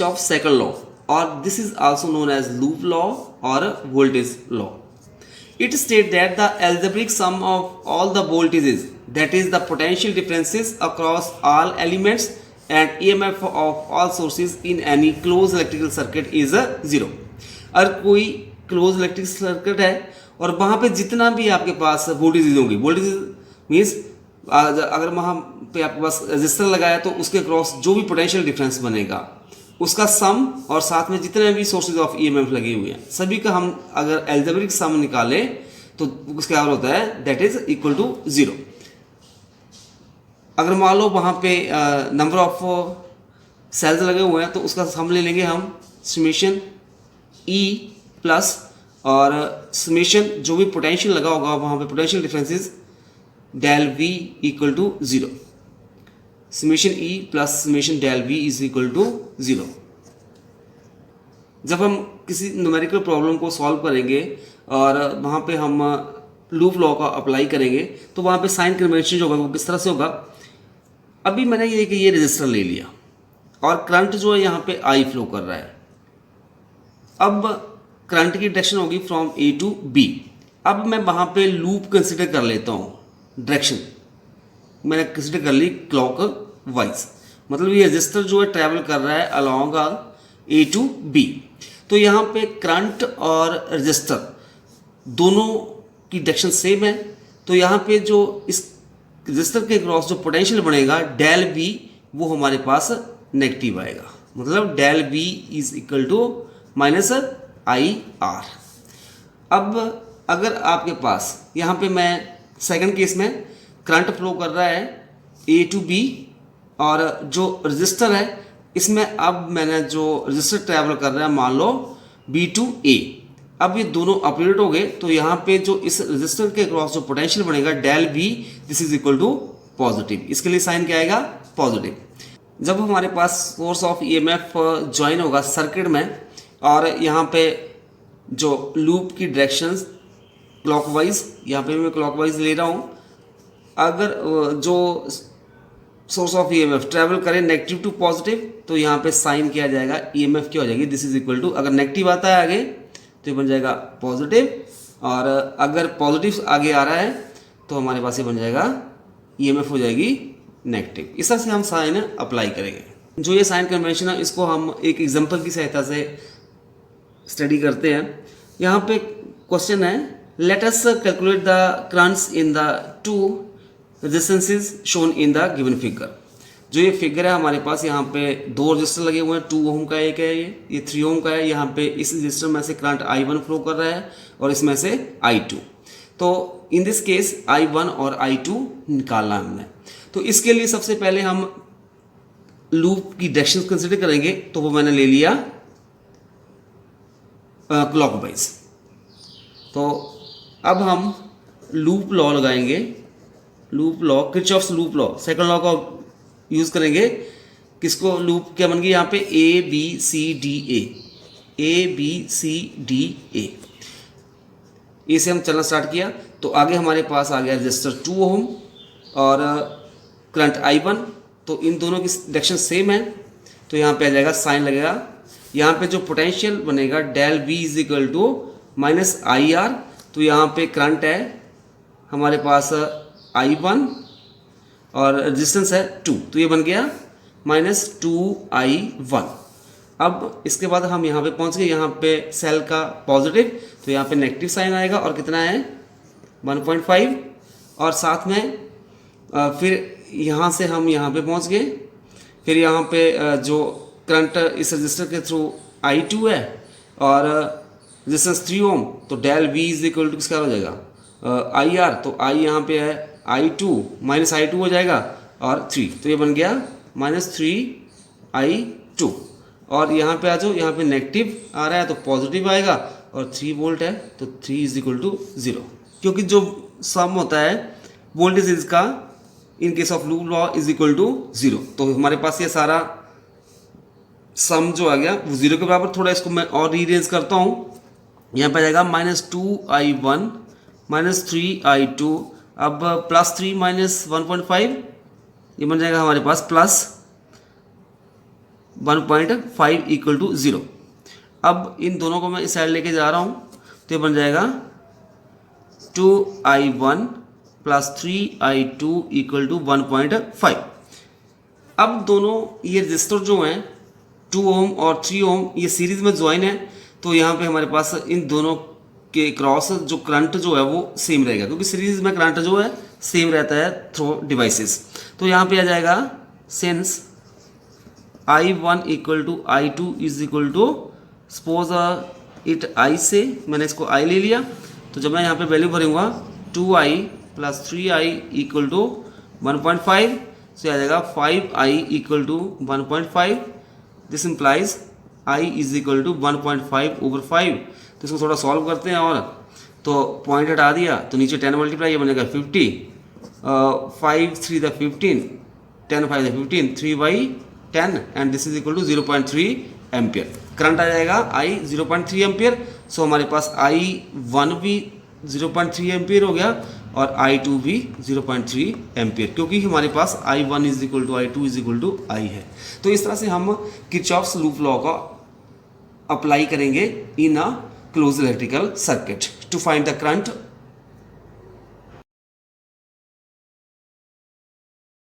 of second law, or this is also known as loop law or voltage law. It states that the algebraic sum of all the voltages, that is the potential differences across all elements and EMF of all sources in any closed electrical circuit is a zero. अगर कोई close electric circuit है और वहाँ पे जितना भी आपके पास voltage होंगी, वोल्टेज मीन्स अगर वहाँ पे आपके पास रजिस्टर लगाया तो उसके क्रॉस जो भी पोटेंशियल डिफरेंस बनेगा उसका सम और साथ में जितने भी सोर्सेज ऑफ ईएमएफ लगे हुए हैं सभी का हम अगर एल्जेब्रिक सम निकालें तो उसका क्या होता है, that is equal to zero. अगर मान लो वहाँ पे नंबर ऑफ सेल्स लगे हुए हैं तो उसका सम ले लेंगे हम समेशन ई प्लस और समेशन जो भी पोटेंशियल लगा होगा वहाँ पे potential differences del V equal to zero. Summation E plus summation del V is equal to zero. जब हम किसी न्यूमेरिकल प्रॉब्लम को सॉल्व करेंगे और वहाँ पे हम लूप लॉ का अप्लाई करेंगे तो वहाँ पे साइन कन्वेंशन जो होगा वो किस तरह से होगा. अभी मैंने ये रजिस्टर ले लिया और करंट जो है यहाँ पे आई फ्लो कर रहा है. अब करंट की डायरेक्शन होगी फ्रॉम ए टू बी. अब मैं वहाँ पे लूप कंसिडर कर लेता हूँ. डायरेक्शन मैंने कंसिडर कर ली क्लॉक वाइज, मतलब ये रजिस्टर जो है ट्रैवल कर रहा है अलॉन्ग ए टू बी. तो यहाँ पे करंट और रजिस्टर दोनों की डायरेक्शन सेम है. तो यहाँ पे जो इस रजिस्टर के क्रॉस जो पोटेंशियल बनेगा डेल बी वो हमारे पास नेगेटिव आएगा, मतलब del B is equal to minus I R. अब अगर आपके पास यहाँ पे मैं सेकंड केस में करंट फ्लो कर रहा है ए टू बी और जो रजिस्टर है इसमें अब मैंने जो रजिस्टर ट्रैवल कर रहा है मान लो बी टू ए. अब ये दोनों ऑपरेट हो गए तो यहाँ पे जो इस रजिस्टर के क्रॉस जो पोटेंशियल बनेगा del B this is equal to positive. इसके लिए साइन क्या आएगा, पॉजिटिव. जब हमारे पास सोर्स ऑफ ईएमएफ ज्वाइन होगा सर्किट में और यहाँ पे जो लूप की डायरेक्शंस क्लॉकवाइज, यहाँ पे मैं क्लॉकवाइज ले रहा हूँ. अगर जो सोर्स ऑफ ईएमएफ ट्रैवल करे नेगेटिव टू पॉजिटिव तो यहाँ पे साइन किया जाएगा ईएमएफ क्या हो जाएगी, दिस इज इक्वल टू, अगर नेगेटिव आता है आगे तो ये बन जाएगा पॉजिटिव और अगर पॉजिटिव आगे आ रहा है तो हमारे पास ये बन जाएगा ईएमएफ हो जाएगी नेगेटिव. इस तरह से हम साइन अप्लाई करेंगे. जो ये साइन कन्वेंशन है इसको हम एक एग्जांपल की सहायता से स्टडी करते हैं. यहाँ पे क्वेश्चन है, let us calculate the currents in the two resistances shown in the given figure. जो ये फिगर है हमारे पास यहाँ पे दो रजिस्टर लगे हुए हैं, 2 ओम का एक है, ये 3 ओम का है. यहाँ पे इस रजिस्टर में से करंट I1 फ्लो कर रहा है और इसमें से I2. तो इन दिस केस I1 और I2 निकालना है हमने. तो इसके लिए सबसे पहले हम लूप की डायरेक्शन कंसिडर करेंगे. तो वो मैंने ले लिया क्लॉकवाइज. तो अब हम लूप लॉ लगाएंगे. Loop law, Kirchhoff's loop law, second law का यूज करेंगे. किसको, लूप क्या बन गई यहाँ पे A B C D A, A B C D A. A से हम चलना स्टार्ट किया तो आगे हमारे पास आ गया रजिस्टर 2 ओम और करंट I1. तो इन दोनों की डायरेक्शन सेम है तो यहाँ पे आ जाएगा साइन लगेगा. यहाँ पे जो पोटेंशियल बनेगा del V is equal to minus I R. तो यहाँ पे करंट है हमारे पास I1 और रेजिस्टेंस है 2 तो ये बन गया माइनस 2I1. अब इसके बाद हम यहाँ पे पहुँच गए. यहाँ पे सेल का पॉजिटिव तो यहाँ पे नेगेटिव साइन आएगा और कितना है 1.5 और साथ में फिर यहाँ से हम यहाँ पे पहुँच गए. फिर यहाँ पे जो करंट इस रजिस्टर के थ्रू I2 है और रेजिस्टेंस 3 ओम तो del V is equal to किसका हो जाएगा आई आर. तो I यहाँ पे है I2 माइनस I2 हो जाएगा और 3 तो ये बन गया माइनस 3I2. और यहाँ पे आ जाओ, यहाँ पे नेगेटिव आ रहा है तो पॉजिटिव आएगा और 3 वोल्ट है तो 3 इज इक्वल टू 0. क्योंकि जो सम होता है वोल्टेज इसका in case of loop law is equal to 0. तो हमारे पास ये सारा सम जो आ गया वो 0 के बराबर. थोड़ा इसको मैं और रीअरेंज करता हूँ. यहाँ पे आ जाएगा माइनस 2I1 माइनस 3I2. अब प्लस 3 माइनस 1.5 ये बन जाएगा हमारे पास प्लस 1.5 इक्वल टू 0। अब इन दोनों को मैं इस साइड लेके जा रहा हूँ तो ये बन जाएगा 2i1 plus 3i2 equal to 1.5। अब दोनों ये रजिस्टर जो हैं 2 ओम और 3 ओम ये सीरीज में ज्वाइन है, तो यहाँ पे हमारे पास इन दोनों के क्रॉस जो करंट जो है वो सेम रहेगा, क्योंकि सीरीज में करंट जो है सेम रहता है थ्रू डिवाइसेस। तो यहाँ पे आ जाएगा since i1 equal to i2 is equal to suppose it i से मैंने इसको i ले लिया, तो जब मैं यहाँ पे वैल्यू भरूंगा 2i plus 3i equal to 1.5 से आ जाएगा 5i equal to 1.5। This implies i is equal to 1.5 over 5। तो इसको थोड़ा सॉल्व करते हैं, और तो पॉइंट हटा दिया तो नीचे 10 मल्टीप्लाई ये बनेगा 50, 5 3 द 15, 10 5 द 15, 3/10 and this is equal to 0.3 ampere. Current आ जाएगा I 0.3 एम्पियर। सो हमारे पास I1 भी 0.3 एम्पियर हो गया और I2 भी 0.3 एम्पियर, क्योंकि हमारे पास I1 is equal to I2 is equal to I है। तो इस तरह से हम किरचॉफ्स लूप लॉ का अप्लाई करेंगे in a closed electrical circuit to find the current